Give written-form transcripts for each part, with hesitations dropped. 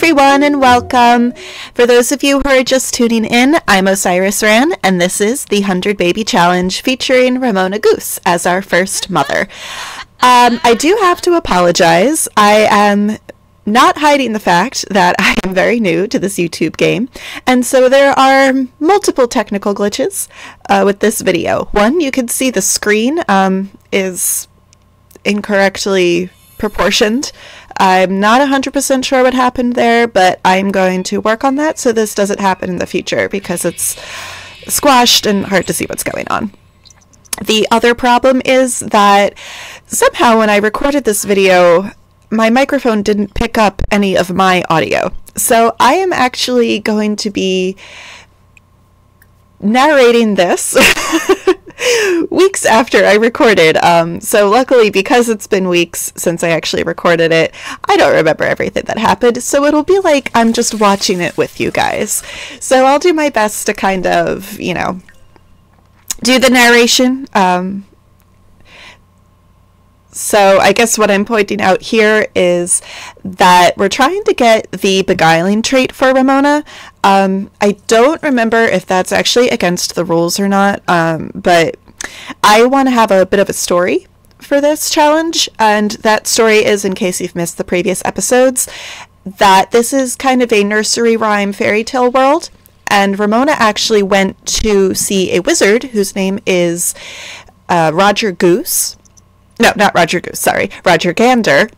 everyone, and welcome. For those of you who are just tuning in, I'm Osiris Ran, and this is the 100 Baby Challenge featuring Ramona Goose as our first mother. I do have to apologize. I am not hiding the fact that I am very new to this YouTube game, and so there are multiple technical glitches with this video. One, you can see the screen is incorrectly proportioned. I'm not 100% sure what happened there, but I'm going to work on that so this doesn't happen in the future because it's squashed and hard to see what's going on. The other problem is that somehow when I recorded this video, my microphone didn't pick up any of my audio. So I am actually going to be narrating this weeks after I recorded. So luckily, because it's been weeks since I actually recorded it, I don't remember everything that happened. So it'll be like I'm just watching it with you guys. So I'll do my best to kind of, you know, do the narration. So I guess what I'm pointing out here is that we're trying to get the beguiling trait for Ramona. I don't remember if that's actually against the rules or not, but I want to have a bit of a story for this challenge, and that story is, in case you've missed the previous episodes, that this is kind of a nursery rhyme fairy tale world, and Ramona actually went to see a wizard whose name is Roger Goose. No, not Roger Goose, sorry. Roger Gander.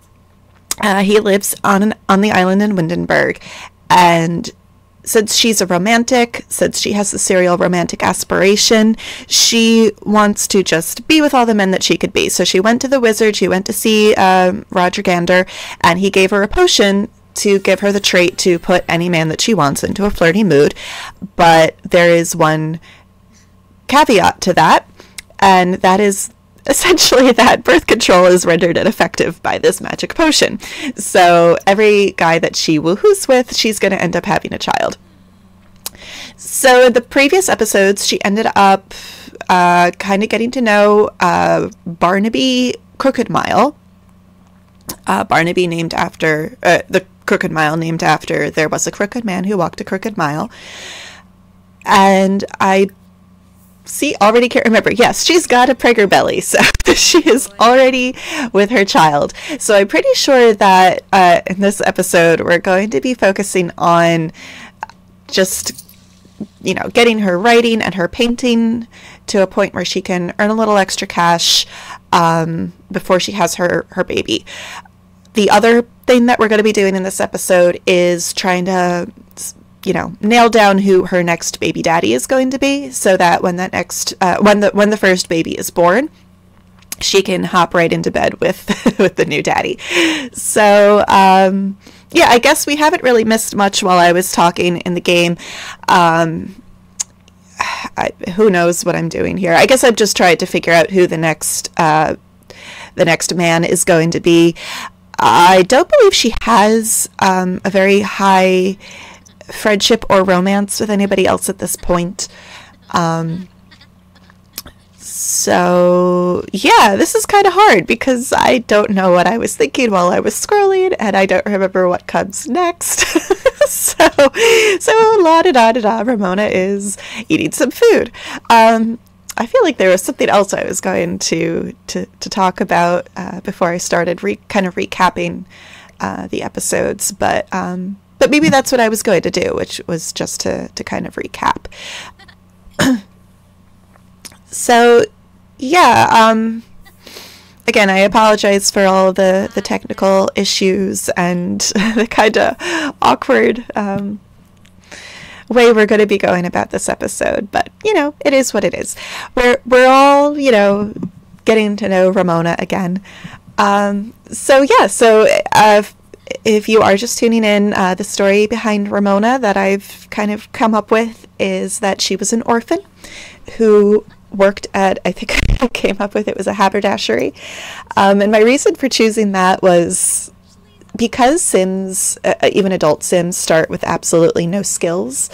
He lives on the island in Windenburg. And since she's a romantic, since she has the serial romantic aspiration, she wants to just be with all the men that she could be. So she went to the wizard, she went to see Roger Gander, and he gave her a potion to give her the trait to put any man that she wants into a flirty mood. But there is one caveat to that, and that is essentially that birth control is rendered ineffective by this magic potion. So every guy that she woohoos with, she's going to end up having a child. So in the previous episodes, she ended up kind of getting to know Barnaby Crooked Mile. Barnaby named after, the Crooked Mile named after there was a crooked man who walked a crooked mile. And I already can't remember. Yes, she's got a pregger belly, so she is already with her child. So I'm pretty sure that in this episode we're going to be focusing on just, you know, getting her writing and her painting to a point where she can earn a little extra cash before she has her baby. The other thing that we're going to be doing in this episode is trying to, you know, nail down who her next baby daddy is going to be, so that when that next when the first baby is born, she can hop right into bed with with the new daddy. So yeah, I guess we haven't really missed much while I was talking in the game. Who knows what I'm doing here? I guess I've just tried to figure out who the next man is going to be. I don't believe she has a very high friendship or romance with anybody else at this point. So yeah, this is kind of hard because I don't know what I was thinking while I was scrolling, and I don't remember what comes next. so la da da da da, Ramona is eating some food. I feel like there was something else I was going to talk about before I started kind of recapping the episodes, but maybe that's what I was going to do, which was just to kind of recap. So, yeah, again, I apologize for all the technical issues and the kind of awkward way we're going to be going about this episode. But, you know, it is what it is. We're all, you know, getting to know Ramona again. So, yeah, so if you are just tuning in, the story behind Ramona that I've kind of come up with is that she was an orphan who worked at, I think I came up with it was a haberdashery. And my reason for choosing that was because Sims, even adult Sims, start with absolutely no skills.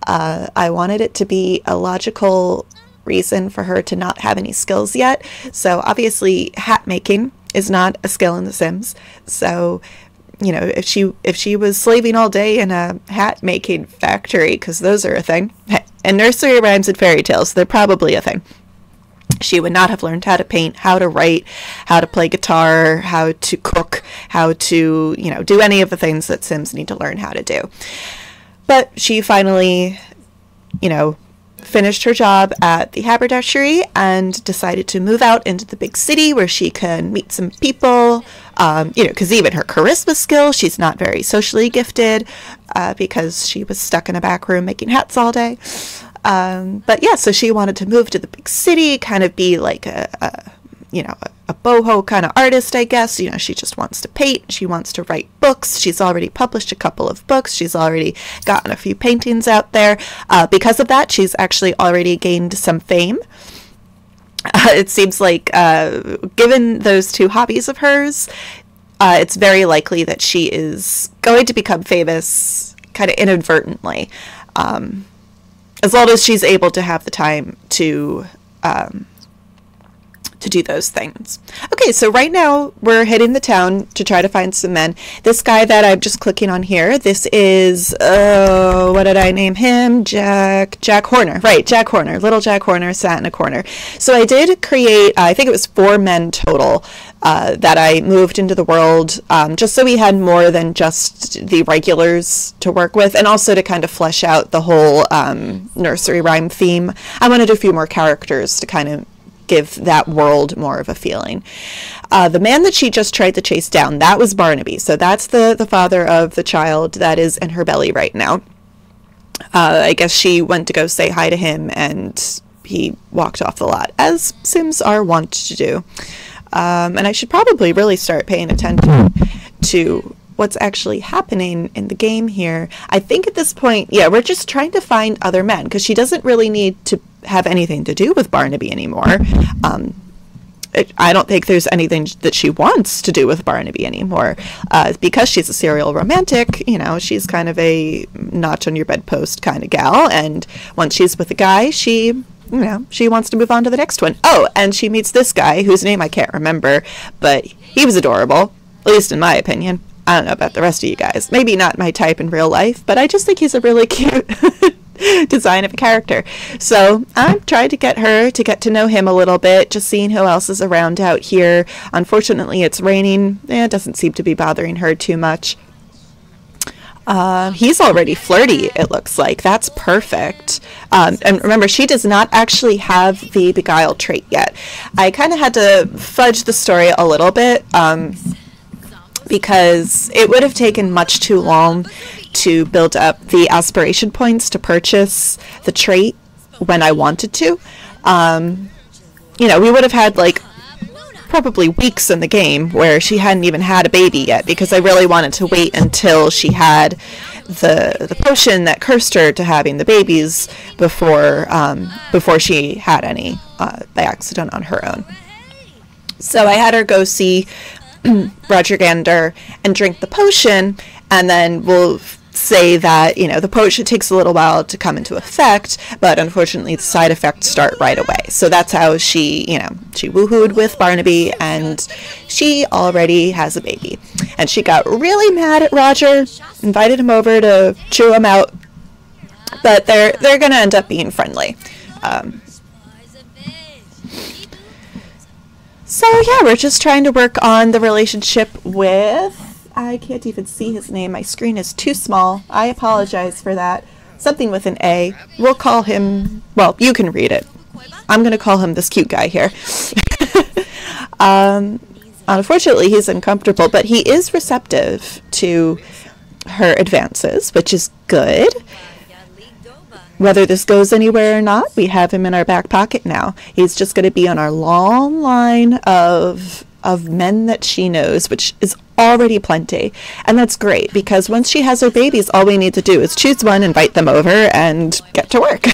I wanted it to be a logical reason for her to not have any skills yet. So obviously hat making is not a skill in The Sims. So you know, if she was slaving all day in a hat making factory, because those are a thing, and nursery rhymes and fairy tales, they're probably a thing, she would not have learned how to paint, how to write, how to play guitar, how to cook, how to, you know, do any of the things that Sims need to learn how to do. But she finally, you know, finished her job at the haberdashery and decided to move out into the big city where she can meet some people, you know, because even her charisma skills, she's not very socially gifted, because she was stuck in a back room making hats all day. But yeah, so she wanted to move to the big city, kind of be like you know, a boho kind of artist, I guess. You know, she just wants to paint. She wants to write books. She's already published a couple of books. She's already gotten a few paintings out there. Because of that, she's actually already gained some fame. It seems like, given those two hobbies of hers, it's very likely that she is going to become famous kind of inadvertently, as long as she's able to have the time to do those things. Okay, so right now we're hitting the town to try to find some men. This guy that I'm just clicking on here, this is, what did I name him? Jack Horner. Right, Jack Horner. Little Jack Horner sat in a corner. So I did create, I think it was 4 men total, that I moved into the world, just so we had more than just the regulars to work with, and also to kind of flesh out the whole nursery rhyme theme. I wanted a few more characters to kind of give that world more of a feeling. The man that she just tried to chase down, that was Barnaby. So that's the father of the child that is in her belly right now. I guess she went to go say hi to him, and he walked off the lot, as Sims are wont to do. And I should probably really start paying attention to what's actually happening in the game here. I think at this point, yeah, we're just trying to find other men, because she doesn't really need to have anything to do with Barnaby anymore. I don't think there's anything that she wants to do with Barnaby anymore, because she's a serial romantic. You know, she's kind of a notch on your bedpost kind of gal, and once she's with a guy, she wants to move on to the next one. Oh, and she meets this guy whose name I can't remember, but he was adorable, at least in my opinion. I don't know about the rest of you guys. Maybe not my type in real life, but I just think he's a really cute design of a character. So I'm trying to get her to get to know him a little bit, just seeing who else is around out here. Unfortunately, it's raining. It doesn't seem to be bothering her too much. He's already flirty, it looks like. That's perfect. And remember, she does not actually have the Beguile trait yet. I kind of had to fudge the story a little bit, because it would have taken much too long to build up the aspiration points to purchase the trait when I wanted to. You know, we would have had like probably weeks in the game where she hadn't even had a baby yet, because I really wanted to wait until she had the potion that cursed her to having the babies before she had any by accident on her own. So I had her go see Roger Gander and drink the potion, and then we'll say that, you know, the potion takes a little while to come into effect, but unfortunately the side effects start right away. So that's how she, you know, she woohooed with Barnaby, and she already has a baby. And she got really mad at Roger, invited him over to chew him out, but they're gonna end up being friendly. So yeah, we're just trying to work on the relationship with, I can't even see his name, my screen is too small, I apologize for that, something with an A. We'll call him, well, you can read it. I'm going to call him this cute guy here. Unfortunately, he's uncomfortable, but he is receptive to her advances, which is good. Whether this goes anywhere or not, we have him in our back pocket now. He's just going to be on our long line of men that she knows, which is already plenty. And that's great, because once she has her babies, all we need to do is choose one, invite them over, and get to work.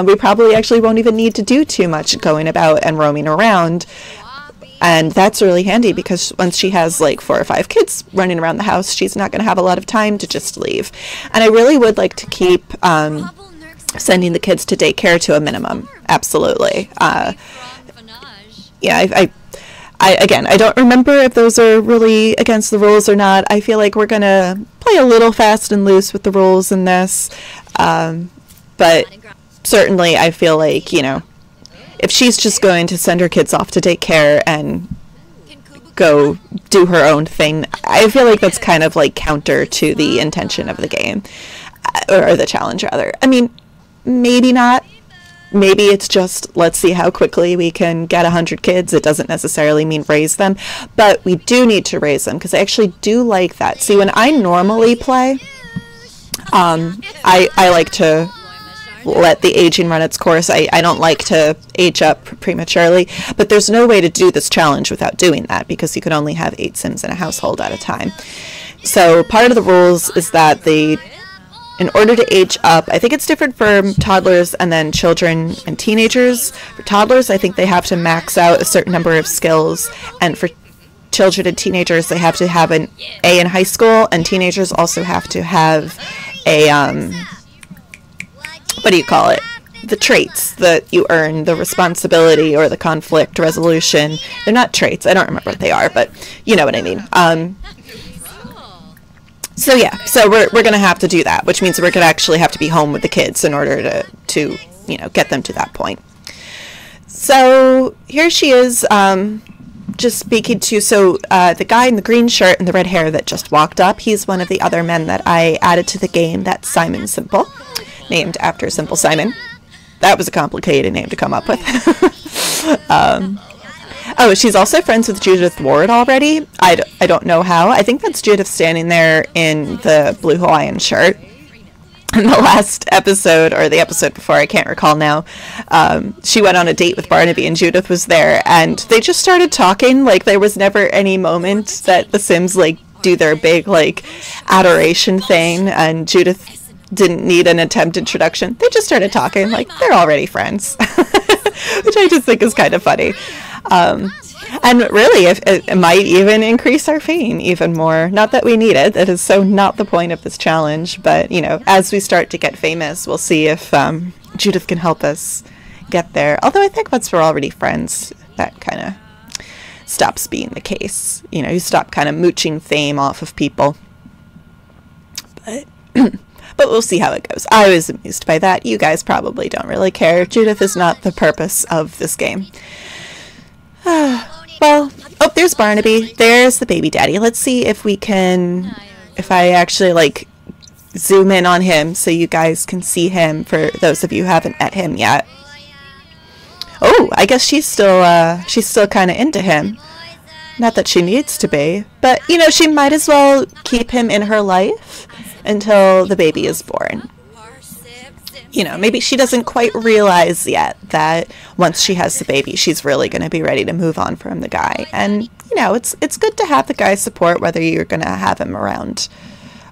We probably actually won't even need to do too much going about and roaming around. And that's really handy, because once she has like 4 or 5 kids running around the house, she's not going to have a lot of time to just leave. And I really would like to keep sending the kids to daycare to a minimum. Absolutely. Yeah, I don't remember if those are really against the rules or not. I feel like we're going to play a little fast and loose with the rules in this. But certainly I feel like, you know, if she's just going to send her kids off to daycare and go do her own thing, I feel like that's kind of like counter to the intention of the game, or the challenge rather. I mean, maybe not. Maybe it's just, let's see how quickly we can get 100 kids. It doesn't necessarily mean raise them, but we do need to raise them because I actually do like that. See, when I normally play, I like to let the aging run its course. I don't like to age up prematurely, but there's no way to do this challenge without doing that because you can only have 8 Sims in a household at a time. So part of the rules is that in order to age up, I think it's different for toddlers and then children and teenagers. For toddlers, I think they have to max out a certain number of skills, and for children and teenagers, they have to have an A in high school, and teenagers also have to have a, what do you call it? The traits that you earn, the responsibility or the conflict resolution. They're not traits. I don't remember what they are, but you know what I mean. So yeah, so we're going to have to do that, which means we're going to actually have to be home with the kids in order to you know, get them to that point. So here she is, just speaking to, the guy in the green shirt and the red hair that just walked up, he's one of the other men that I added to the game. That's Simon Simple, named after Simple Simon. That was a complicated name to come up with. Oh, she's also friends with Judith Ward already. I don't know how. I think that's Judith standing there in the blue Hawaiian shirt. In the last episode, or the episode before, I can't recall now, she went on a date with Barnaby and Judith was there, and they just started talking. Like, there was never any moment that the Sims, like, do their big, like, adoration thing, and Judith didn't need an attempt introduction. They just started talking, like, they're already friends. Which I just think is kind of funny. And really, it might even increase our fame even more. Not that we need it. That is so not the point of this challenge. But, you know, as we start to get famous, we'll see if Judith can help us get there. Although I think once we're already friends, that kind of stops being the case. You know, you stop kind of mooching fame off of people. But... But we'll see how it goes. I was amused by that. You guys probably don't really care. Judith is not the purpose of this game. Well, oh, there's Barnaby. There's the baby daddy. Let's see if we can, if I actually, like, zoom in on him so you guys can see him, for those of you who haven't met him yet. Oh, I guess she's still kind of into him. Not that she needs to be, but, you know, she might as well keep him in her life until the baby is born. You know, maybe she doesn't quite realize yet that once she has the baby, she's really going to be ready to move on from the guy. And, you know, it's good to have the guy's support, whether you're going to have him around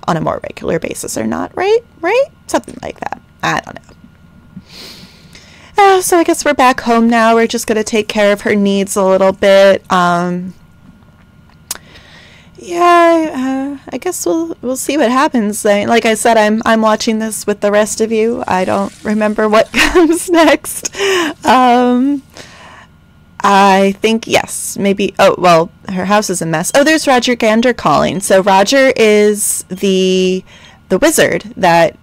on a more regular basis or not, right? Right? Something like that. I don't know. So I guess we're back home now. We're just going to take care of her needs a little bit. Yeah, I guess we'll see what happens. Like I said, I'm watching this with the rest of you. I don't remember what comes next. I think, yes, maybe. Oh, well, her house is a mess. Oh, there's Roger Gander calling. So Roger is the wizard that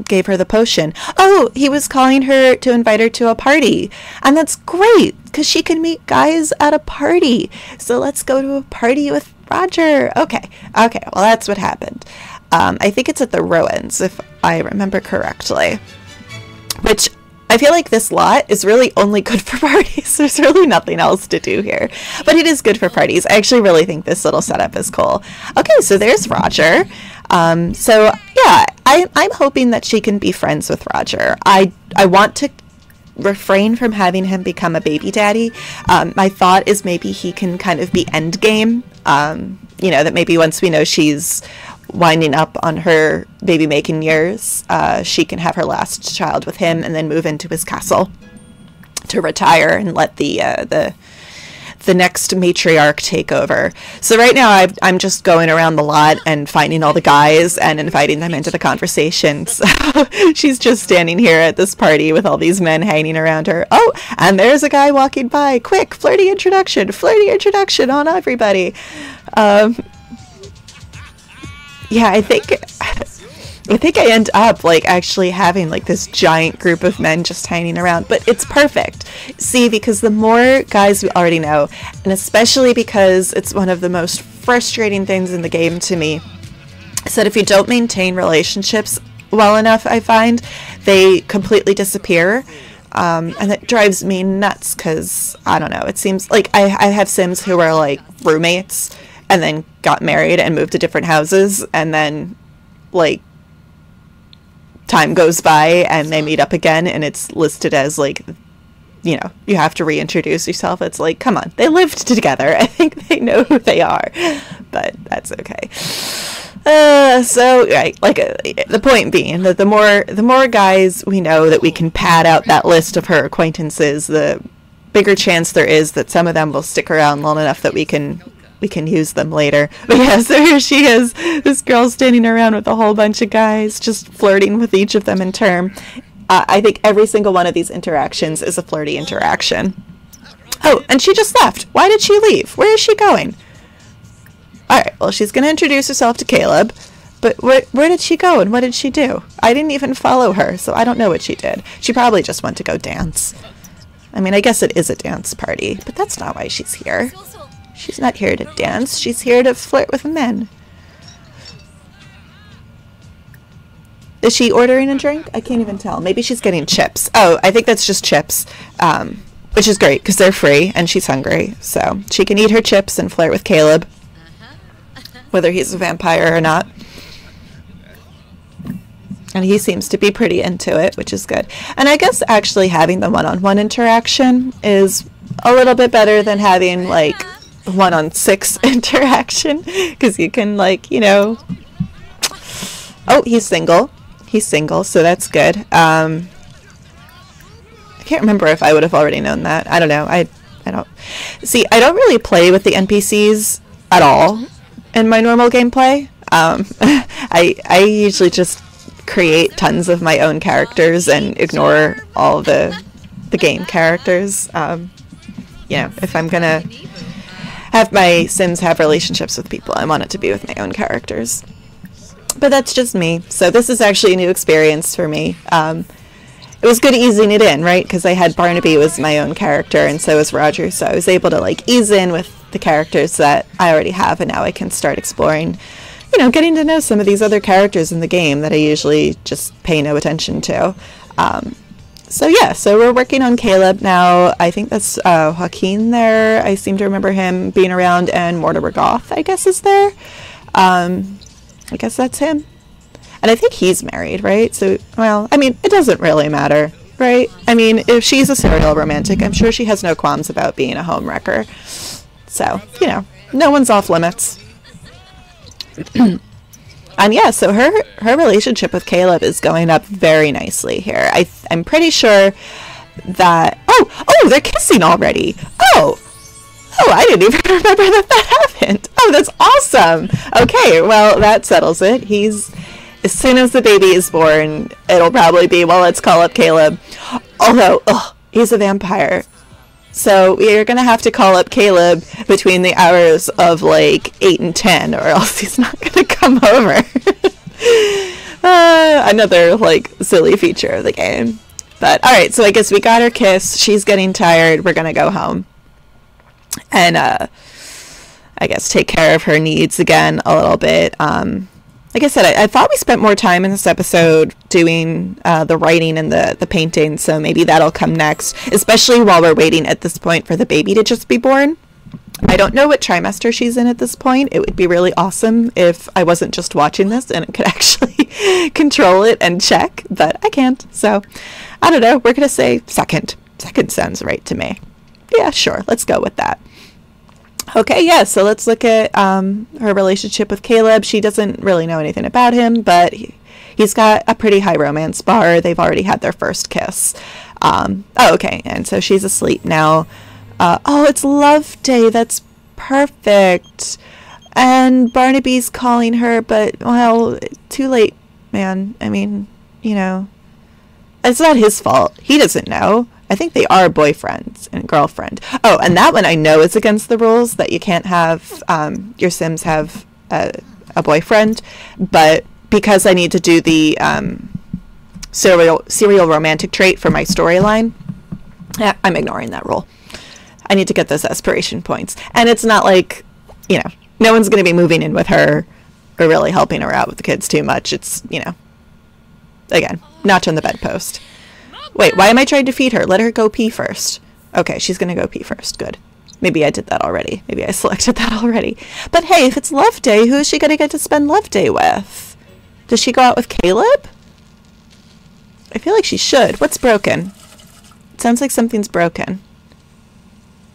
gave her the potion. Oh, he was calling her to invite her to a party. And that's great, because she can meet guys at a party. So let's go to a party with Roger. Okay, well, that's what happened. I think it's at the Rowans, if I remember correctly. Which, I feel like this lot is really only good for parties. There's really nothing else to do here. But it is good for parties. I actually really think this little setup is cool. Okay, so there's Roger. So, yeah, I'm hoping that she can be friends with Roger. I want to refrain from having him become a baby daddy. My thought is maybe he can kind of be endgame. You know, that maybe once we know she's winding up on her baby making years, she can have her last child with him and then move into his castle to retire and let the the next matriarch takeover. So right now I'm just going around the lot and finding all the guys and inviting them into the conversation. So she's just standing here at this party with all these men hanging around her. Oh, and there's a guy walking by. Quick, flirty introduction on everybody. Yeah, I think I end up like actually having like this giant group of men just hanging around, but it's perfect. See, because the more guys we already know, and especially because it's one of the most frustrating things in the game to me, is that if you don't maintain relationships well enough, I find they completely disappear. And that drives me nuts because, I don't know, it seems like I have Sims who are like roommates and then got married and moved to different houses, and then like time goes by and they meet up again and it's listed as like, you know, you have to reintroduce yourself. It's like, come on, they lived together. I think they know who they are, but that's okay. So right, like the point being that the more guys we know that we can pad out that list of her acquaintances, the bigger chance there is that some of them will stick around long enough that we can use them later. But yeah, so here she is, this girl standing around with a whole bunch of guys, just flirting with each of them in turn. I think every single one of these interactions is a flirty interaction. Oh, and she just left. Why did she leave? Where is she going? Alright, well, she's going to introduce herself to Caleb, but where did she go and what did she do? I didn't even follow her, so I don't know what she did. She probably just went to go dance. I mean, I guess it is a dance party, but that's not why she's here. She's not here to dance. She's here to flirt with men. Is she ordering a drink? I can't even tell. Maybe she's getting chips. Oh, I think that's just chips, which is great because they're free and she's hungry. So she can eat her chips and flirt with Caleb, whether he's a vampire or not. And he seems to be pretty into it, which is good. And I guess actually having the one-on-one interaction is a little bit better than having like 1-on-6 interaction, because you can, like, you know, oh, he's single, so that's good. I can't remember if I would have already known that. I don't know. I don't really play with the NPCs at all in my normal gameplay. I usually just create tons of my own characters and ignore all the game characters. You know, if I'm gonna have my Sims have relationships with people, I want it to be with my own characters. But that's just me. So this is actually a new experience for me. It was good easing it in, right? Because I had Barnaby was my own character, and so was Roger. So I was able to like ease in with the characters that I already have, and now I can start exploring, you know, getting to know some of these other characters in the game that I usually just pay no attention to. So yeah, so we're working on Caleb now. I think that's Joaquin there. I seem to remember him being around, and Mortimer Goth, I guess, is there. I guess that's him. And I think he's married, right? So, well, I mean, it doesn't really matter, right? I mean, if she's a serial romantic, I'm sure she has no qualms about being a homewrecker. So, you know, no one's off limits. And yeah, so her relationship with Caleb is going up very nicely here. I'm pretty sure that... Oh, they're kissing already. Oh, I didn't even remember that happened. Oh, that's awesome. Okay, well, that settles it. As soon as the baby is born, it'll probably be, well, let's call up Caleb. Although, he's a vampire. So we're going to have to call up Caleb between the hours of like 8 and 10, or else he's not going to come over. Another like silly feature of the game. But all right, so I guess we got her kiss. She's getting tired. We're going to go home. And I guess take care of her needs again a little bit. Like I said, I thought we spent more time in this episode doing the writing and the painting, so maybe that'll come next, especially while we're waiting at this point for the baby to just be born. I don't know what trimester she's in at this point. It would be really awesome if I wasn't just watching this and it could actually control it and check, but I can't. So, I don't know. We're going to say second. Second sounds right to me. Yeah, sure. Let's go with that. Okay, yeah, so let's look at her relationship with Caleb. She doesn't really know anything about him, but he's got a pretty high romance bar. They've already had their first kiss. Okay, and so she's asleep now. Oh, it's Love Day. That's perfect. And Barnaby's calling her, but, well, too late, man. I mean, you know, it's not his fault. He doesn't know. I think they are boyfriend and girlfriend. Oh, and that one I know is against the rules, that you can't have your Sims have a boyfriend. But because I need to do the serial romantic trait for my storyline, I'm ignoring that rule. I need to get those aspiration points. And it's not like, you know, no one's going to be moving in with her or really helping her out with the kids too much. It's, you know, again, notch on the bedpost. Wait, why am I trying to feed her? Let her go pee first. Okay, she's going to go pee first. Good. Maybe I did that already. Maybe I selected that already. But hey, if it's Love Day, who is she going to get to spend Love Day with? Does she go out with Caleb? I feel like she should. What's broken? It sounds like something's broken.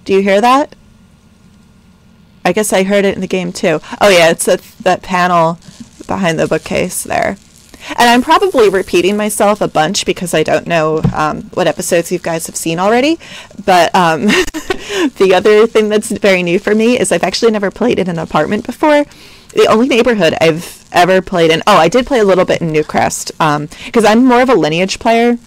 Do you hear that? I guess I heard it in the game too. Oh yeah, it's that panel behind the bookcase there. And I'm probably repeating myself a bunch because I don't know what episodes you guys have seen already. But the other thing that's very new for me is I've actually never played in an apartment before. The only neighborhood I've ever played in... Oh, I did play a little bit in Newcrest because I'm more of a lineage player.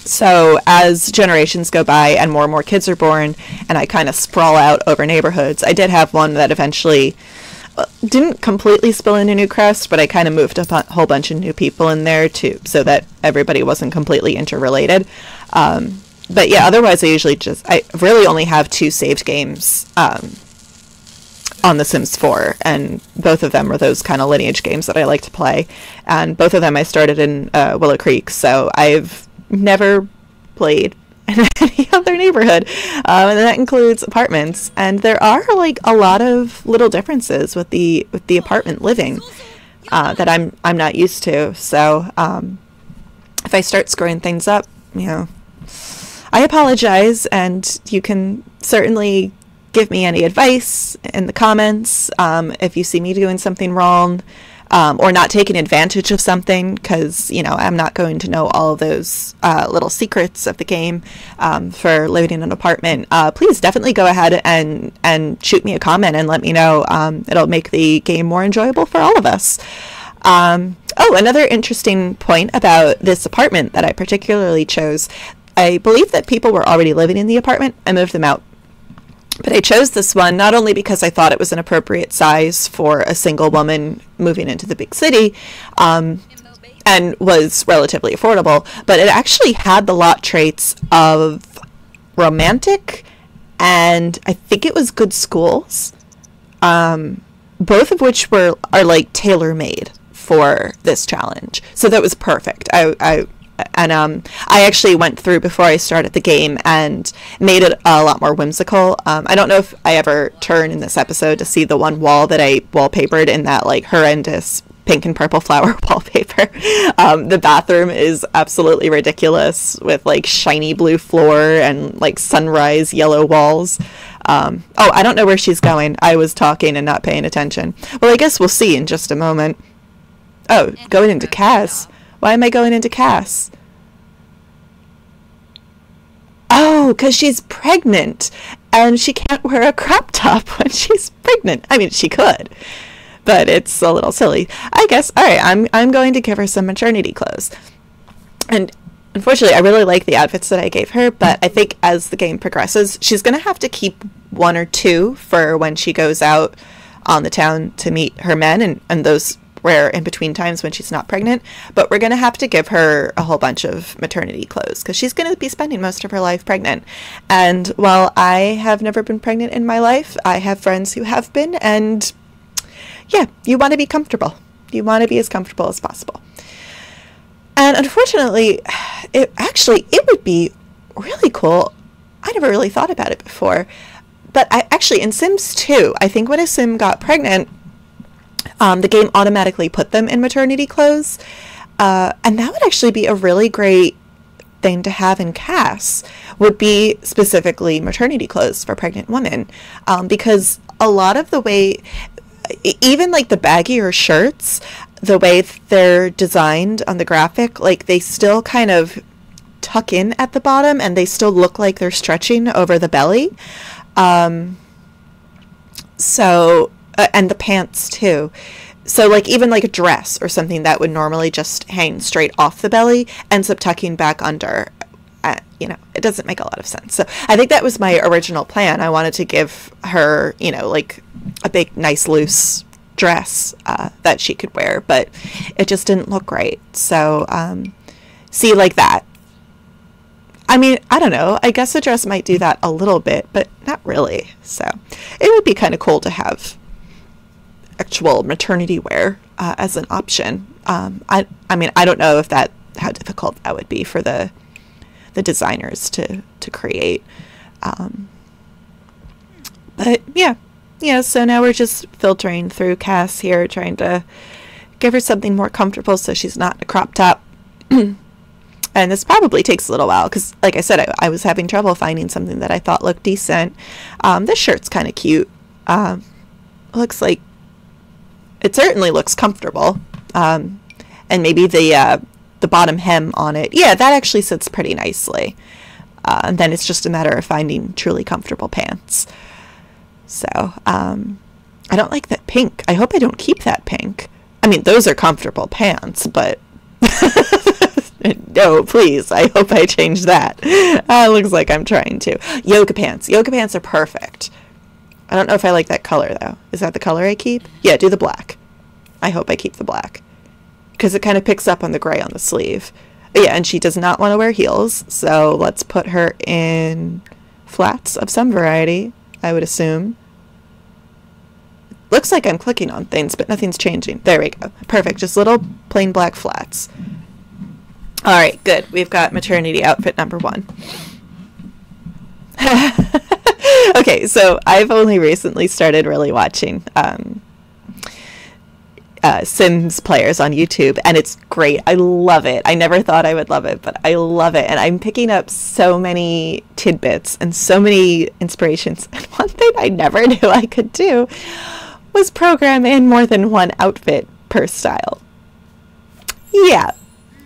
So as generations go by and more kids are born and I kind of sprawl out over neighborhoods, I did have one that eventually... didn't completely spill into Newcrest, but I kind of moved a whole bunch of new people in there too, so that everybody wasn't completely interrelated. But yeah, otherwise I really only have 2 saved games on The Sims 4, and both of them are those kind of lineage games that I like to play. And both of them I started in Willow Creek, so I've never played in any other neighborhood, and that includes apartments. And there are like a lot of little differences with the apartment living that I'm not used to. So if I start screwing things up, you know, I apologize, and you can certainly give me any advice in the comments if you see me doing something wrong. Or not taking advantage of something, because, you know, I'm not going to know all of those little secrets of the game for living in an apartment. Please definitely go ahead and shoot me a comment and let me know. It'll make the game more enjoyable for all of us. Oh, another interesting point about this apartment that I particularly chose. I believe that people were already living in the apartment. I moved them out. But I chose this one not only because I thought it was an appropriate size for a single woman moving into the big city, and was relatively affordable, but it actually had the lot traits of romantic, and I think it was good schools, both of which are like tailor-made for this challenge. So that was perfect. I actually went through before I started the game and made it a lot more whimsical. I don't know if I ever turn in this episode to see the one wall that I wallpapered in that like horrendous pink and purple flower wallpaper. The bathroom is absolutely ridiculous with like shiny blue floor and like sunrise yellow walls. Oh, I don't know where she's going. I was talking and not paying attention. Well, I guess we'll see in just a moment. Oh, going into Cass. Why am I going into Cass? Oh, because she's pregnant and she can't wear a crop top when she's pregnant. I mean, she could, but it's a little silly, I guess. All right, I'm going to give her some maternity clothes. And unfortunately, I really like the outfits that I gave her, but I think as the game progresses, she's going to have to keep 1 or 2 for when she goes out on the town to meet her men and those rare in between times when she's not pregnant. But we're going to have to give her a whole bunch of maternity clothes because she's going to be spending most of her life pregnant. And while I have never been pregnant in my life, I have friends who have been, and yeah, you want to be comfortable. You want to be as comfortable as possible. And unfortunately, it would be really cool. I never really thought about it before, but in Sims 2, I think when a Sim got pregnant, the game automatically put them in maternity clothes, and that would actually be a really great thing to have in Cass, would be specifically maternity clothes for pregnant women, because a lot of the way, even like the baggier shirts, the way they're designed on the graphic, like they still kind of tuck in at the bottom and they still look like they're stretching over the belly. And the pants too. So like even like a dress or something that would normally just hang straight off the belly ends up tucking back under. It doesn't make a lot of sense. So I think that was my original plan. I wanted to give her, like a big, nice, loose dress that she could wear, but it just didn't look right. So, see, like that. I mean, I don't know. I guess a dress might do that a little bit, but not really. So it would be kind of cool to have actual maternity wear as an option. I mean, I don't know how difficult that would be for the designers to create. But yeah, so now we're just filtering through Cass here, trying to give her something more comfortable so she's not in a crop top. And this probably takes a little while because, like I said, I was having trouble finding something that I thought looked decent. This shirt's kind of cute. Looks like it certainly looks comfortable. And maybe the bottom hem on it, yeah, that actually sits pretty nicely. And then it's just a matter of finding truly comfortable pants. So I don't like that pink. I hope I don't keep that pink. I mean, those are comfortable pants, but no, please, I hope I change that. Looks like I'm trying to. Yoga pants are perfect. I don't know if I like that color though. Is that the color I keep? Yeah, do the black. I hope I keep the black because it kind of picks up on the gray on the sleeve. But yeah, and she does not want to wear heels, so let's put her in flats of some variety, I would assume. Looks like I'm clicking on things, but nothing's changing. There we go. Perfect. Just little plain black flats. All right, good. We've got maternity outfit number 1. Okay, so I've only recently started really watching Sims players on YouTube, and it's great. I love it. I never thought I would love it, but I love it. And I'm picking up so many tidbits and so many inspirations. And one thing I never knew I could do was program in more than one outfit per style. Yeah.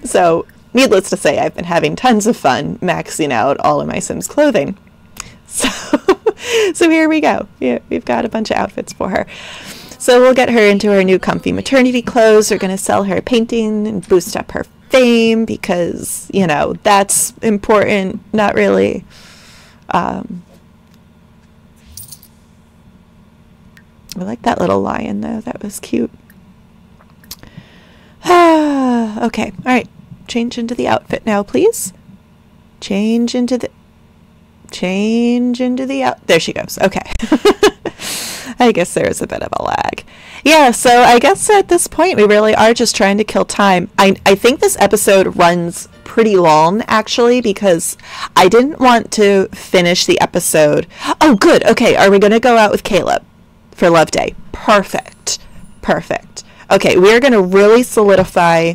So, needless to say, I've been having tons of fun maxing out all of my Sims clothing. So here we go. Yeah, we've got a bunch of outfits for her. So we'll get her into her new comfy maternity clothes. We're going to sell her painting and boost up her fame because, that's important. Not really. I like that little lion, though. That was cute. Okay. All right. Change into the outfit now, please. Change into the there she goes. Okay. I guess there's a bit of a lag. Yeah, so I guess at this point we really are just trying to kill time. I think this episode runs pretty long, actually, because I didn't want to finish the episode. Oh, good. Okay, are we going to go out with Caleb for Love Day? Perfect. Okay, we're going to really solidify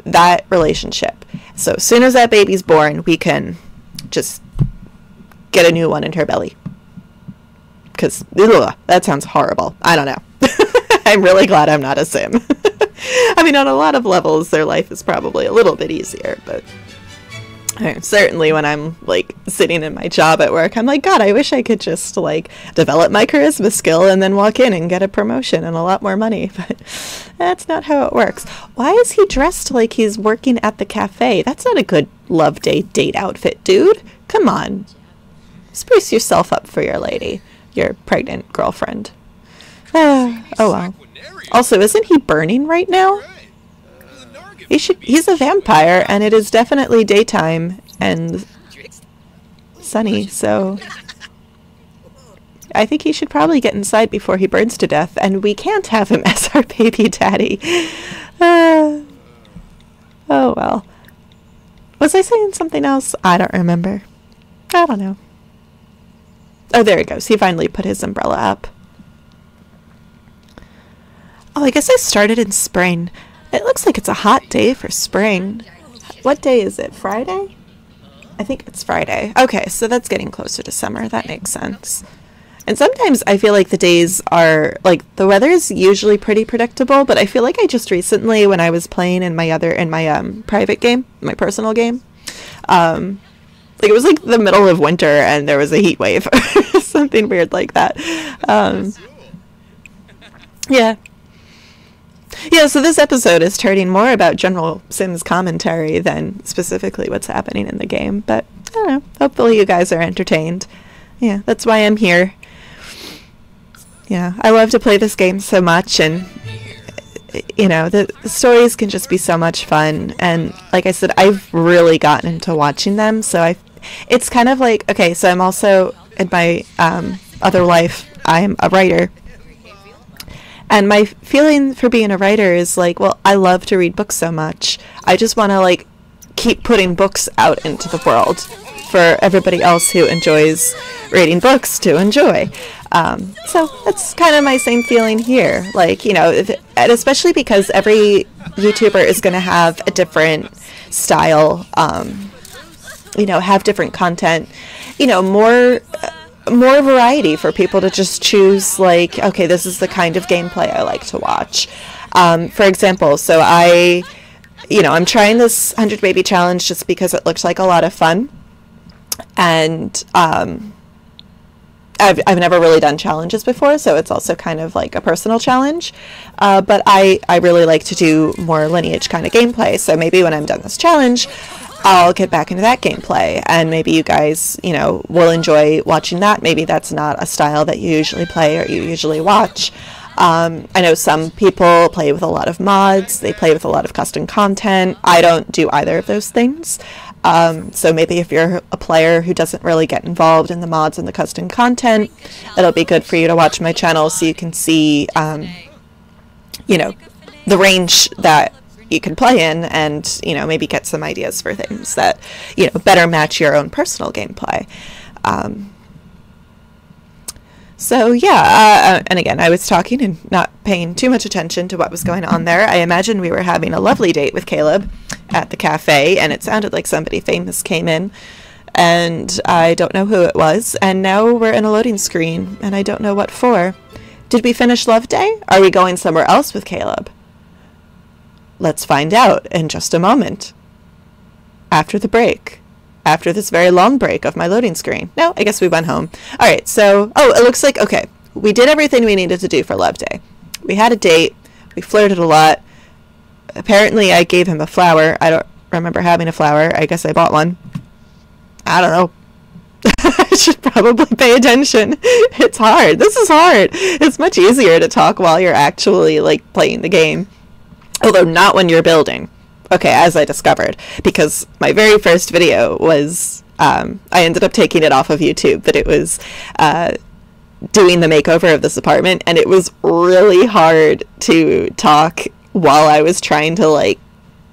that relationship. So as soon as that baby's born, we can just get a new one in her belly. Because that sounds horrible. I don't know. I'm really glad I'm not a Sim. I mean, on a lot of levels, their life is probably a little bit easier, but certainly when I'm, sitting in my job at work, I'm like, God, I wish I could just, develop my charisma skill and then walk in and get a promotion and a lot more money, but that's not how it works. Why is he dressed like he's working at the cafe? That's not a good Love Day date outfit, dude. Come on. Spruce yourself up for your lady. Your pregnant girlfriend. Oh well. Also, isn't he burning right now? He's a vampire, and it is definitely daytime and sunny, so I think he should probably get inside before he burns to death, and we can't have him as our baby daddy. Oh well. Was I saying something else? I don't remember. I don't know. Oh, there he goes. He finally put his umbrella up. Oh, I guess I started in spring. It looks like it's a hot day for spring. What day is it? Friday? I think it's Friday. Okay, so that's getting closer to summer. That makes sense. And sometimes I feel like the days are, the weather is usually pretty predictable, but I feel like I just recently, when I was playing in my private game, my personal game, Like, it was like the middle of winter and there was a heat wave or something weird like that. Yeah. Yeah, so this episode is turning more about general Sims commentary than specifically what's happening in the game. But, I don't know, hopefully you guys are entertained. Yeah, that's why I'm here. Yeah, I love to play this game so much, and, you know, the stories can just be so much fun. And, like I said, I've really gotten into watching them, so it's kind of like, okay, so I'm also, in my other life, I'm a writer. And my feeling for being a writer is like, well, I love to read books so much. I just want to, like, keep putting books out into the world for everybody else who enjoys reading books to enjoy. So that's kind of my same feeling here. Like, you know, and especially because every YouTuber is going to have a different style, you know, have different content, you know, more variety for people to just choose, like, okay, this is the kind of gameplay I like to watch. For example, so I'm trying this 100 Baby Challenge just because it looks like a lot of fun. And I've never really done challenges before, so it's also kind of like a personal challenge. But I really like to do more Lineage kind of gameplay, so maybe when I'm done this challenge, I'll get back into that gameplay, and maybe you guys, you know, will enjoy watching that. Maybe that's not a style that you usually play or you usually watch. I know some people play with a lot of mods, they play with a lot of custom content. I don't do either of those things. So maybe if you're a player who doesn't really get involved in the mods and the custom content, it'll be good for you to watch my channel so you can see, you know, the range that you can play in, and, you know, maybe get some ideas for things that, you know, better match your own personal gameplay. So yeah, and again, I was talking and not paying too much attention to what was going on there. I imagine we were having a lovely date with Caleb at the cafe, and it sounded like somebody famous came in, and I don't know who it was, and now we're in a loading screen, and I don't know what for. Did we finish Love Day? Are we going somewhere else with Caleb? Let's find out in just a moment. After the break. After this very long break of my loading screen. No, I guess we went home. Alright, so, it looks like, okay, we did everything we needed to do for Love Day. We had a date. We flirted a lot. Apparently, I gave him a flower. I don't remember having a flower. I guess I bought one. I don't know. I should probably pay attention. It's hard. This is hard. It's much easier to talk while you're actually, like, playing the game. Although not when you're building. Okay, as I discovered. Because my very first video was, I ended up taking it off of YouTube, but it was doing the makeover of this apartment, and it was really hard to talk while I was trying to, like,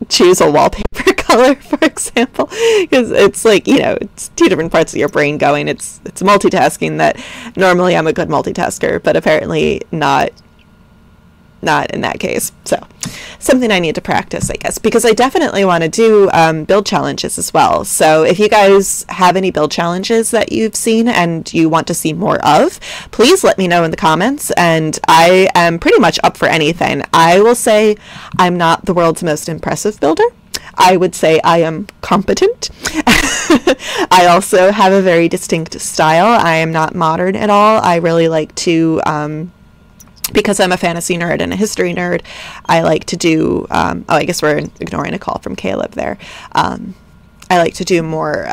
choose a wallpaper color, for example. Because it's like, you know, it's two different parts of your brain going. It's multitasking that normally I'm a good multitasker, but apparently not in that case. So something I need to practice, I guess, because I definitely want to do build challenges as well. So if you guys have any build challenges that you've seen and you want to see more of, please let me know in the comments, and I am pretty much up for anything. I will say I'm not the world's most impressive builder. I would say I am competent. I also have a very distinct style. I am not modern at all. I really like to because I'm a fantasy nerd and a history nerd, I like to do, I guess we're ignoring a call from Caleb there. I like to do more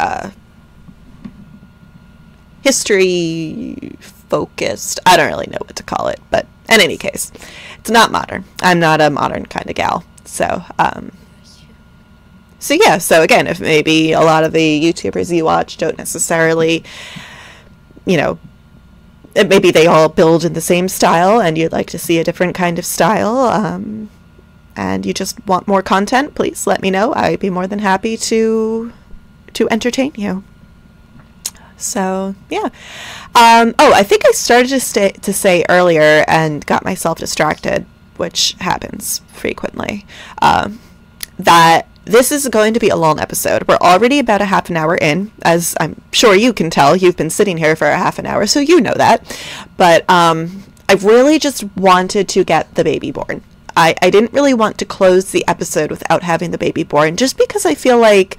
history-focused. I don't really know what to call it, but in any case, it's not modern. I'm not a modern kind of gal. So, so yeah, so again, if maybe a lot of the YouTubers you watch don't necessarily, you know, maybe they all build in the same style and you'd like to see a different kind of style, and you just want more content, please let me know. I'd be more than happy to entertain you. So, yeah. I think I started to say earlier and got myself distracted, which happens frequently, that this is going to be a long episode. We're already about a half an hour in, as I'm sure you can tell. You've been sitting here for a half an hour, so you know that. But I really just wanted to get the baby born. I didn't really want to close the episode without having the baby born, just because I feel like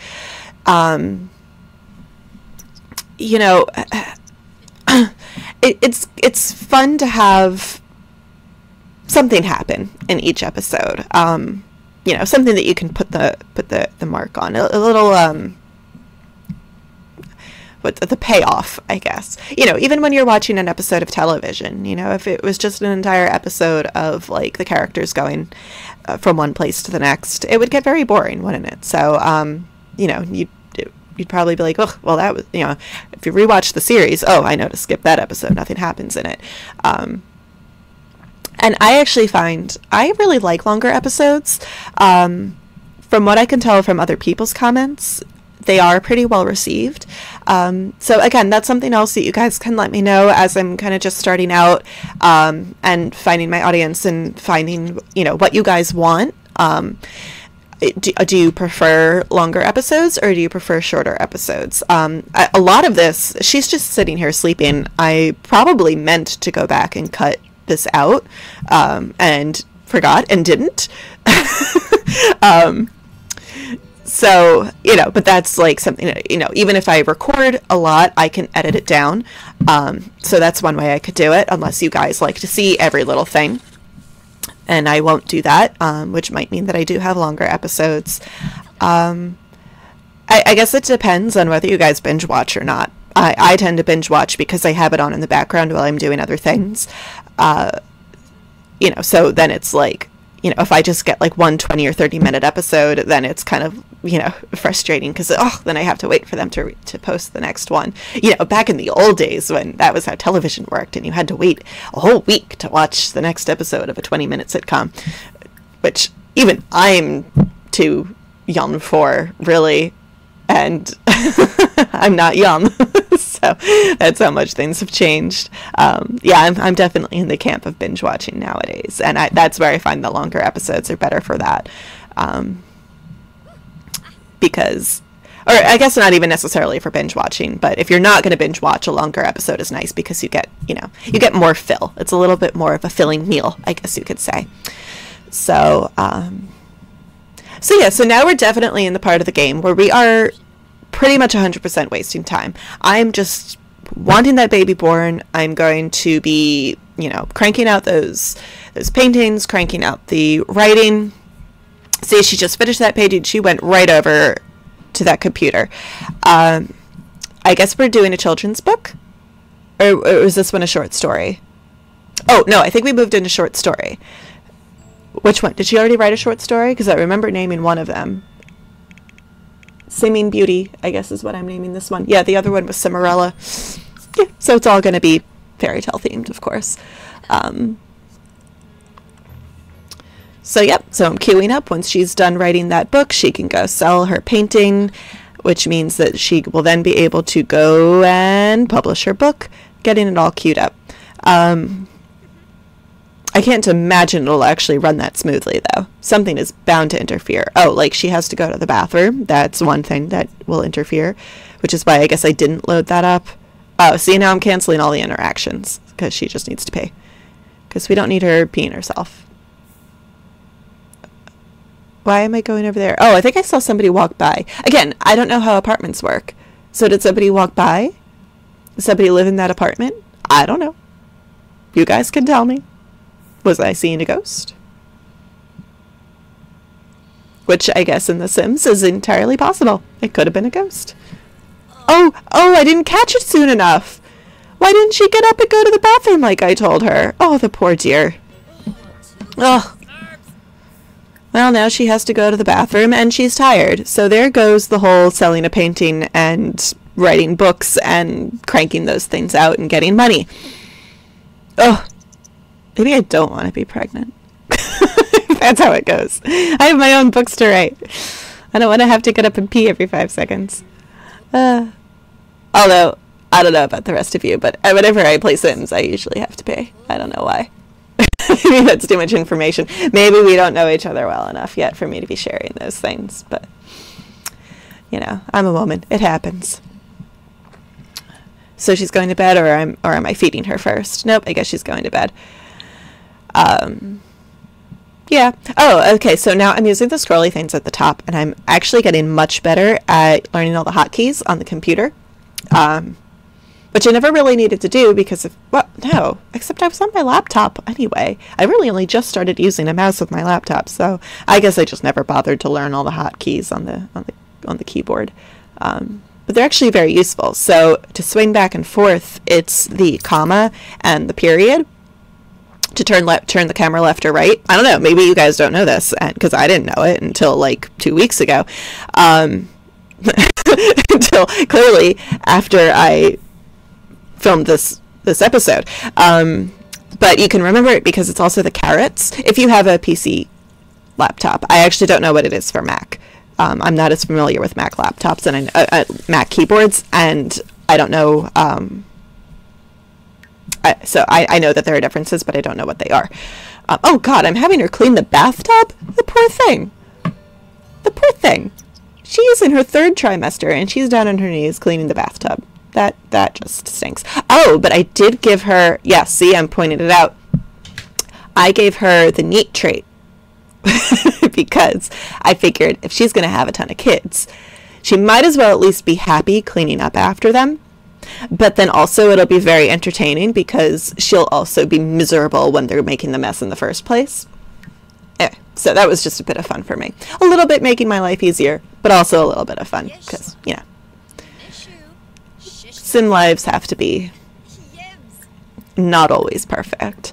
You know, it's fun to have something happen in each episode. You know, something that you can put the mark on. A little what the payoff, I guess. You know, even when you're watching an episode of television, you know, if it was just an entire episode of like the characters going from one place to the next, it would get very boring, wouldn't it? So, you know, you'd probably be like, oh, well, that was, you know, if you rewatch the series, oh, I know to skip that episode. Nothing happens in it. And I actually find I really like longer episodes. From what I can tell from other people's comments, they are pretty well received. So again, that's something else that you guys can let me know as I'm kind of just starting out, and finding my audience and finding, you know, what you guys want. Do you prefer longer episodes or do you prefer shorter episodes? A lot of this, she's just sitting here sleeping. I probably meant to go back and cut this out, and forgot and didn't. So, you know, but that's like something that, you know, even if I record a lot, I can edit it down. So that's one way I could do it, unless you guys like to see every little thing. And I won't do that, which might mean that I do have longer episodes. I guess it depends on whether you guys binge watch or not. I tend to binge watch because I have it on in the background while I'm doing other things. You know, so then it's like, you know, if I just get like one 20 or 30-minute episode, then it's kind of, you know, frustrating because, oh, then I have to wait for them to post the next one. You know, back in the old days when that was how television worked and you had to wait a whole week to watch the next episode of a 20-minute sitcom, which even I'm too young for, really. And I'm not young, so that's how much things have changed. Yeah, I'm definitely in the camp of binge watching nowadays, and that's where I find the longer episodes are better for that. Because, or I guess not even necessarily for binge watching, but if you're not going to binge watch, a longer episode is nice because you get, you know, you get more fill. It's a little bit more of a filling meal, I guess you could say. So, so yeah, so now we're definitely in the part of the game where we are pretty much 100% wasting time. I'm just wanting that baby born. I'm going to be, you know, cranking out those paintings, cranking out the writing. See, she just finished that page and she went right over to that computer. I guess we're doing a children's book? Or is this one a short story? Oh, no, I think we moved into short story. Which one? Did she already write a short story? Because I remember naming one of them. Singing Beauty, I guess is what I'm naming this one. Yeah, the other one was Cinderella. Yeah, so it's all going to be fairy tale themed, of course. So, yep, so I'm queuing up. Once she's done writing that book, she can go sell her painting, which means that she will then be able to go and publish her book, getting it all queued up. I can't imagine it'll actually run that smoothly, though. Something is bound to interfere. Oh, like she has to go to the bathroom. That's one thing that will interfere, which is why I guess I didn't load that up. Oh, see, now I'm canceling all the interactions because she just needs to pee. Because we don't need her peeing herself. Why am I going over there? Oh, I think I saw somebody walk by. Again, I don't know how apartments work. So did somebody walk by? Does somebody live in that apartment? I don't know. You guys can tell me. Was I seeing a ghost? Which I guess in The Sims is entirely possible. It could have been a ghost. Oh, I didn't catch it soon enough. Why didn't she get up and go to the bathroom like I told her? Oh, the poor dear. Oh. Well, now she has to go to the bathroom and she's tired. So there goes the whole selling a painting and writing books and cranking those things out and getting money. Oh. Maybe I don't want to be pregnant. That's how it goes. I have my own books to write. I don't want to have to get up and pee every 5 seconds. Although, I don't know about the rest of you, but whenever I play Sims, I usually have to pee. I don't know why. Maybe that's too much information. Maybe we don't know each other well enough yet for me to be sharing those things. But, you know, I'm a woman. It happens. So she's going to bed, or am I feeding her first? Nope, I guess she's going to bed. Yeah. Oh, okay. So now I'm using the scrolly things at the top, and I'm actually getting much better at learning all the hotkeys on the computer, which I never really needed to do because of, well, no, except I was on my laptop anyway. I really only just started using a mouse with my laptop, so I guess I just never bothered to learn all the hotkeys on the keyboard. But they're actually very useful. So to swing back and forth, it's the comma and the period. To turn the camera left or right. I don't know. Maybe you guys don't know this, because I didn't know it until like 2 weeks ago. Until clearly after I filmed this episode. But you can remember it because it's also the carets. If you have a PC laptop, I actually don't know what it is for Mac. I'm not as familiar with Mac laptops and Mac keyboards, and I don't know. So I know that there are differences, but I don't know what they are. Oh God, I'm having her clean the bathtub? The poor thing. The poor thing. She is in her 3rd trimester, and she's down on her knees cleaning the bathtub. That just stinks. Oh, but I did give her, yeah, see, I'm pointing it out. I gave her the neat trait because I figured if she's going to have a ton of kids, she might as well at least be happy cleaning up after them. But then also it'll be very entertaining because she'll also be miserable when they're making the mess in the first place. Anyway, so that was just a bit of fun for me. A little bit making my life easier, but also a little bit of fun because, you know, sim lives have to be not always perfect.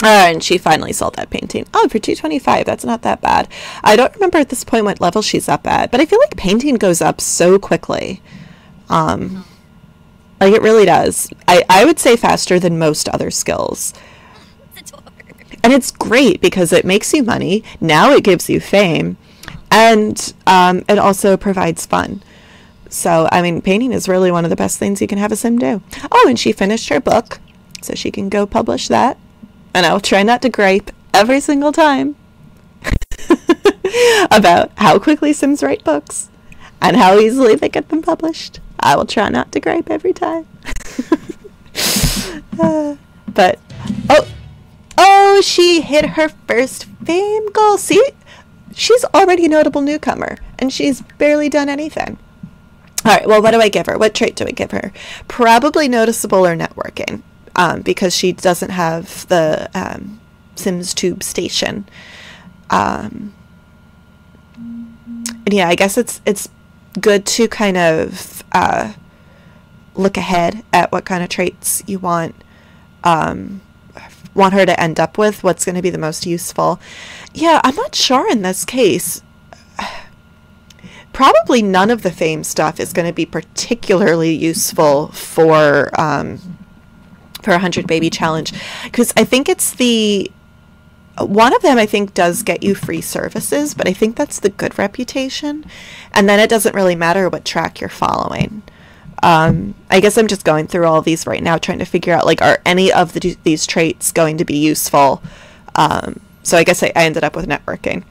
And she finally sold that painting. Oh, for $225, that's not that bad. I don't remember at this point what level she's up at, but I feel like painting goes up so quickly. Like it really does. I would say faster than most other skills. And it's great because it makes you money. Now it gives you fame. And it also provides fun. So, I mean, painting is really one of the best things you can have a sim do. Oh, and she finished her book. So she can go publish that. And I'll try not to gripe every single time about how quickly sims write books and how easily they get them published. I will try not to gripe every time. But, oh, she hit her first fame goal. See, she's already a notable newcomer, and she's barely done anything. All right, well, what do I give her? What trait do I give her? Probably noticeable or networking, because she doesn't have the Sims Tube station. And yeah, I guess it's good to kind of look ahead at what kind of traits you want her to end up with, what's going to be the most useful. Yeah, I'm not sure in this case. Probably none of the fame stuff is going to be particularly useful for 100 Baby Challenge, because I think it's one of them I think does get you free services, but I think that's the good reputation, and then it doesn't really matter what track you're following. I guess I'm just going through all of these right now, trying to figure out, like, are any of these traits going to be useful? So I guess I ended up with networking.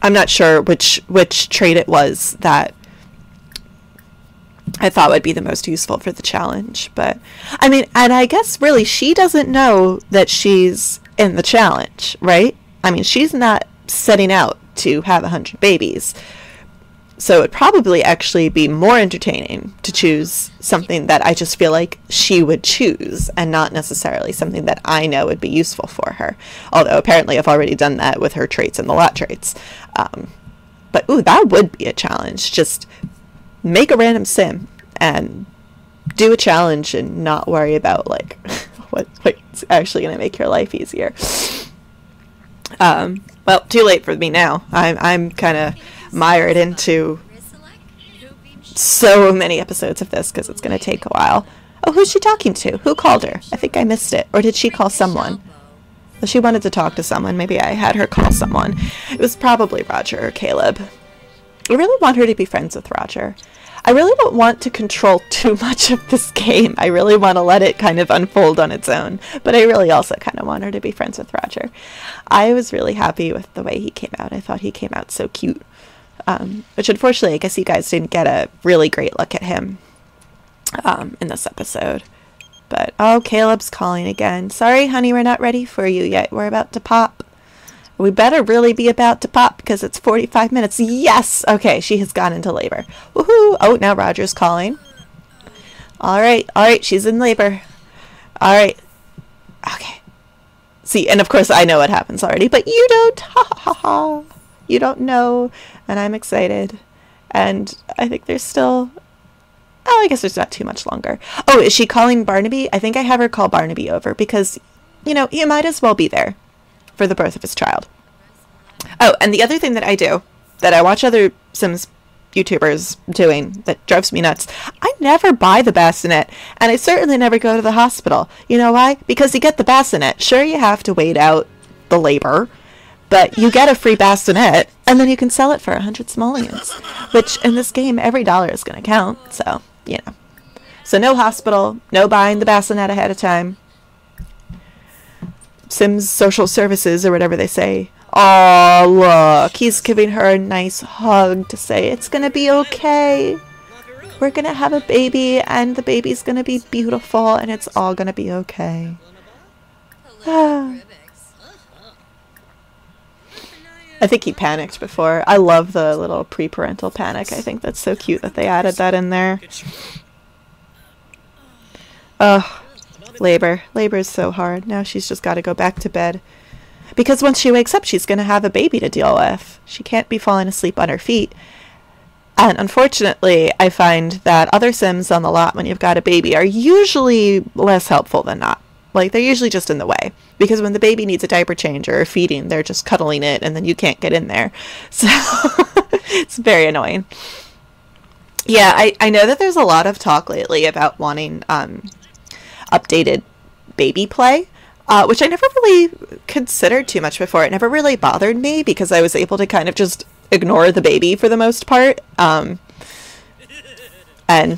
I'm not sure which trait it was that I thought would be the most useful for the challenge. But, I mean, and I guess really she doesn't know that she's in the challenge, right? I mean, she's not setting out to have 100 babies. So it'd probably actually be more entertaining to choose something that I just feel like she would choose and not necessarily something that I know would be useful for her. Although apparently I've already done that with her traits and the lot traits. But ooh, that would be a challenge. Just make a random sim and do a challenge and not worry about like what's actually going to make your life easier. Well, too late for me now. I'm kind of mired into so many episodes of this because it's going to take a while. Oh, who's she talking to? Who called her? I think I missed it. Or did she call someone? Well, she wanted to talk to someone. Maybe I had her call someone. It was probably Roger or Caleb. I really want her to be friends with Roger. I really don't want to control too much of this game. I really want to let it kind of unfold on its own. But I really also kind of want her to be friends with Roger. I was really happy with the way he came out. I thought he came out so cute. Which unfortunately, I guess you guys didn't get a really great look at him in this episode. But, oh, Caleb's calling again. Sorry, honey, we're not ready for you yet. We're about to pop. We better really be about to pop because it's 45 minutes. Yes! Okay, she has gone into labor. Woohoo! Oh, now Roger's calling. All right, she's in labor. All right. Okay. See, and of course I know what happens already, but you don't. Ha ha ha. You don't know, and I'm excited. And I think there's still... Oh, I guess there's not too much longer. Oh, is she calling Barnaby? I think I have her call Barnaby over because, you know, you might as well be there for the birth of his child. Oh, and the other thing that I do, that I watch other Sims YouTubers doing that drives me nuts, I never buy the bassinet, and I certainly never go to the hospital. You know why? Because you get the bassinet. Sure, you have to wait out the labor, but you get a free bassinet, and then you can sell it for 100 simoleons, which in this game, every dollar is going to count, so, you know. So no hospital, no buying the bassinet ahead of time. Sims Social Services, or whatever they say. Oh, look, he's giving her a nice hug to say, it's going to be okay. We're going to have a baby, and the baby's going to be beautiful, and it's all going to be okay. I think he panicked before. I love the little pre-parental panic. I think that's so cute that they added that in there. Ugh. Labor. Labor is so hard. Now she's just got to go back to bed. Because once she wakes up, she's going to have a baby to deal with. She can't be falling asleep on her feet. And unfortunately, I find that other Sims on the lot when you've got a baby are usually less helpful than not. Like, they're usually just in the way. Because when the baby needs a diaper change or feeding, they're just cuddling it, and then you can't get in there. So, it's very annoying. Yeah, I know that there's a lot of talk lately about wanting updated baby play, which I never really considered too much before. It never really bothered me because I was able to kind of just ignore the baby for the most part. And,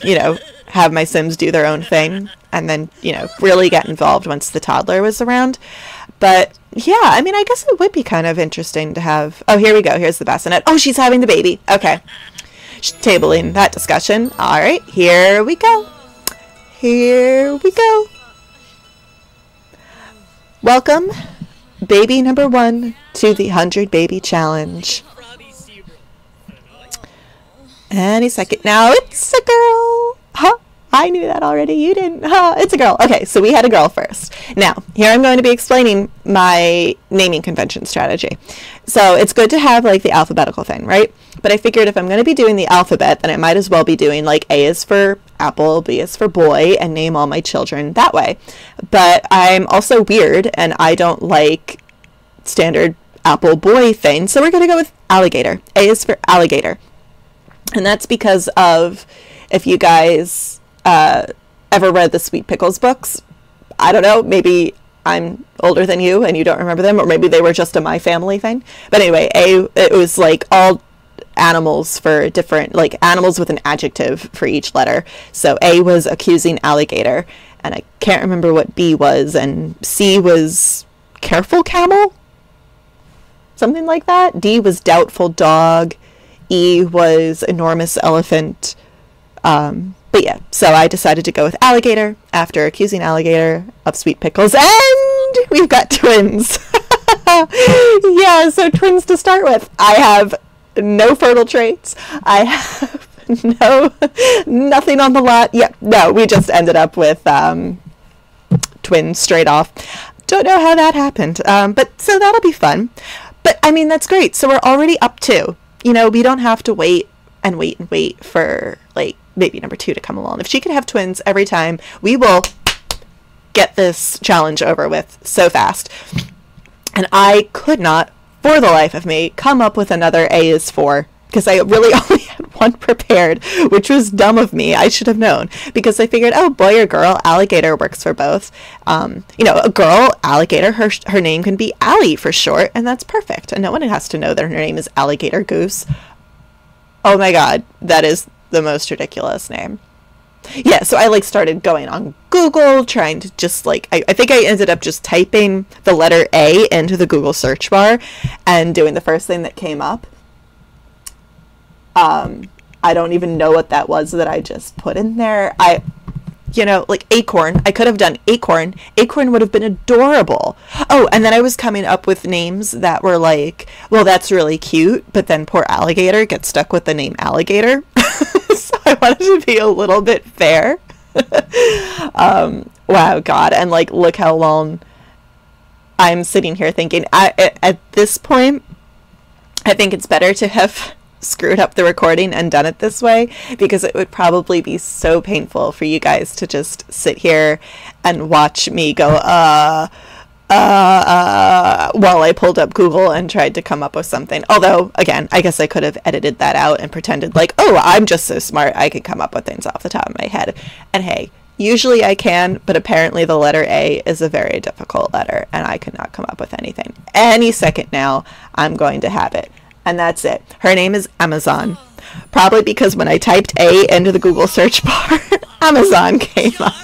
you know, have my Sims do their own thing and then, you know, really get involved once the toddler was around. But yeah, I mean, I guess it would be kind of interesting to have... Oh, here we go. Here's the bassinet. Oh, she's having the baby. Okay. She's tabling that discussion. All right, here we go. Here we go. Welcome, baby number 1, to the 100 Baby Challenge. Any second now. It's a girl. Huh? I knew that already. You didn't. Huh? It's a girl. Okay, so we had a girl first. Now, here I'm going to be explaining my naming convention strategy. So it's good to have, like, the alphabetical thing, right? But I figured if I'm going to be doing the alphabet, then I might as well be doing, like, A is for apple, B is for boy, and name all my children that way. But I'm also weird, and I don't like standard apple boy thing, so we're going to go with alligator. A is for alligator. And that's because of, if you guys ever read the Sweet Pickles books, I don't know, maybe I'm older than you and you don't remember them, or maybe they were just a My Family thing. But anyway, it was like all animals for different, like animals with an adjective for each letter. So A was accusing alligator, and I can't remember what B was, and C was careful camel? Something like that. D was doubtful dog. E was enormous elephant. But yeah, so I decided to go with alligator after accusing alligator of Sweet Pickles, and we've got twins. Yeah, so twins to start with. I have no fertile traits. I have nothing on the lot. Yep, no, we just ended up with twins straight off. Don't know how that happened, but so that'll be fun. But I mean, that's great. So we're already up to, you know, we don't have to wait and wait and wait for, like, baby number 2 to come along. If she could have twins every time, we will get this challenge over with so fast. And I could not, for the life of me, come up with another A is for, because I really only had one prepared, which was dumb of me. I should have known, because I figured, oh, boy or girl, alligator works for both. You know, a girl, alligator, her name can be Allie for short, and that's perfect. And no one has to know that her name is Alligator Goose. Oh my god, that is the most ridiculous name. Yeah, so I, like, started going on Google, trying to just, like, I think I ended up just typing the letter A into the Google search bar and doing the first thing that came up. I don't even know what that was that I just put in there. you know, like Acorn. I could have done Acorn. Acorn would have been adorable. Oh, and then I was coming up with names that were like, well, that's really cute, but then poor Alligator gets stuck with the name Alligator. So I wanted to be a little bit fair. Wow, God. And like, look how long I'm sitting here thinking. At this point, I think it's better to have screwed up the recording and done it this way, because it would probably be so painful for you guys to just sit here and watch me go while I pulled up Google and tried to come up with something. Although, again, I guess I could have edited that out and pretended like, oh, I'm just so smart, I can come up with things off the top of my head. And hey, usually I can, but apparently the letter A is a very difficult letter, and I could not come up with anything. Any second now, I'm going to have it. And that's it. Her name is Amazon. Probably because when I typed A into the Google search bar, Amazon came up.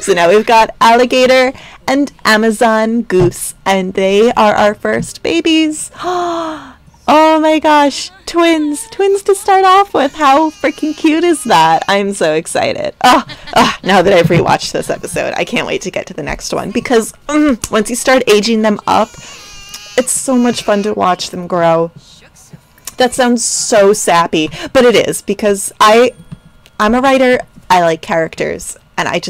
So now we've got Alligator and Amazon Goose, and they are our first babies. Oh my gosh, twins to start off with. How freaking cute is that? I'm so excited. Now that I've rewatched this episode, I can't wait to get to the next one, because once you start aging them up, it's so much fun to watch them grow. That sounds so sappy, but it is, because I'm a writer. I like characters, and I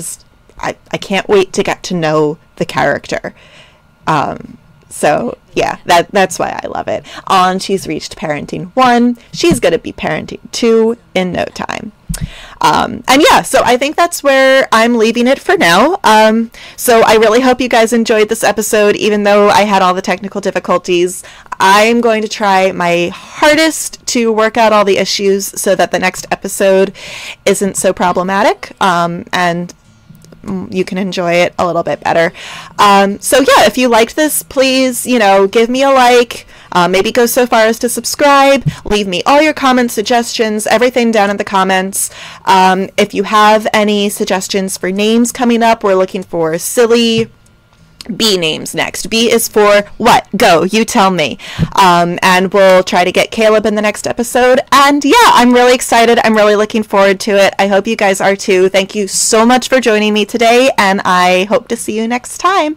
can't wait to get to know the character. So yeah, that's why I love it. She's reached parenting 1. She's gonna be parenting 2 in no time. And yeah, so I think that's where I'm leaving it for now. So I really hope you guys enjoyed this episode, even though I had all the technical difficulties. I'm going to try my hardest to work out all the issues so that the next episode isn't so problematic, and you can enjoy it a little bit better. So yeah, if you liked this, please, give me a like. Maybe go so far as to subscribe. Leave me all your comments, suggestions, everything down in the comments. If you have any suggestions for names coming up, we're looking for silly B names next. B is for what? Go, you tell me. And we'll try to get Caleb in the next episode. And yeah, I'm really excited. I'm really looking forward to it. I hope you guys are too. Thank you so much for joining me today, and I hope to see you next time.